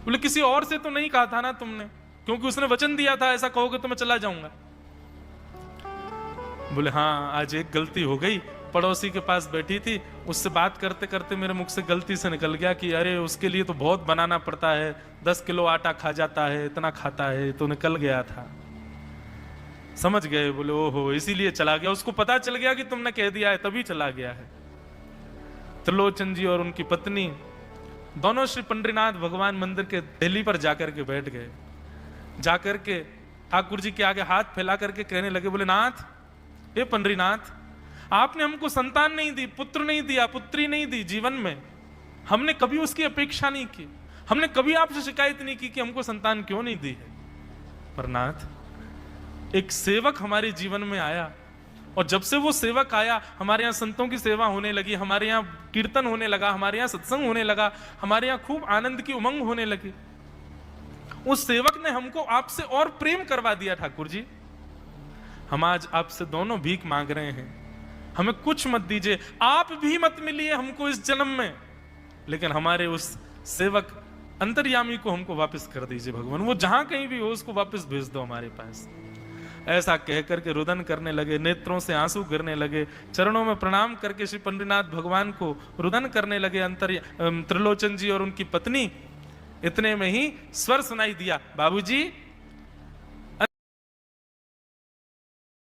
बोले किसी और से तो नहीं कहा था ना तुमने, क्योंकि उसने वचन दिया था ऐसा कहोगे तो मैं चला जाऊंगा। बोले हाँ, आज एक गलती हो गई, पड़ोसी के पास बैठी थी, उससे बात करते करते मेरे मुख से गलती से निकल गया कि अरे उसके लिए तो बहुत बनाना पड़ता है, 10 किलो आटा खा जाता है, इतना खाता है, तो निकल गया था। समझ गए? बोले ओहो इसीलिए चला गया, उसको पता चल गया कि तुमने कह दिया है तभी चला गया है। त्रिलोचन जी और उनकी पत्नी दोनों श्री पंडरीनाथ भगवान मंदिर के दहली पर जाकर के बैठ गए। जाकर के ठाकुर जी के आगे हाथ फैला करके कहने लगे, बोले नाथ, हे पंडरीनाथ, आपने हमको संतान नहीं दी, पुत्र नहीं दिया, पुत्री नहीं दी जीवन में, हमने कभी उसकी अपेक्षा नहीं की, हमने कभी आपसे शिकायत नहीं की कि हमको संतान क्यों नहीं दी है। पर नाथ, एक सेवक हमारे जीवन में आया, और जब से वो सेवक आया हमारे यहाँ संतों की सेवा होने लगी, हमारे यहाँ कीर्तन होने लगा, हमारे यहाँ सत्संग होने लगा, हमारे यहाँ खूब आनंद की उमंग होने लगी। उस सेवक ने हमको आपसे और प्रेम करवा दिया। ठाकुर जी, हम आज आपसे दोनों भीख मांग रहे हैं, हमें कुछ मत दीजिए, आप भी मत मिलिए हमको इस जन्म में, लेकिन हमारे उस सेवक अंतर्यामी को हमको वापस कर दीजिए भगवान, वो जहां कहीं भी हो उसको वापस भेज दो हमारे पास। ऐसा कहकर के रुदन करने लगे, नेत्रों से आंसू गिरने लगे, चरणों में प्रणाम करके श्री पंडरीनाथ भगवान को रुदन करने लगे त्रिलोचन जी और उनकी पत्नी। इतने में ही स्वर सुनाई दिया, बाबूजी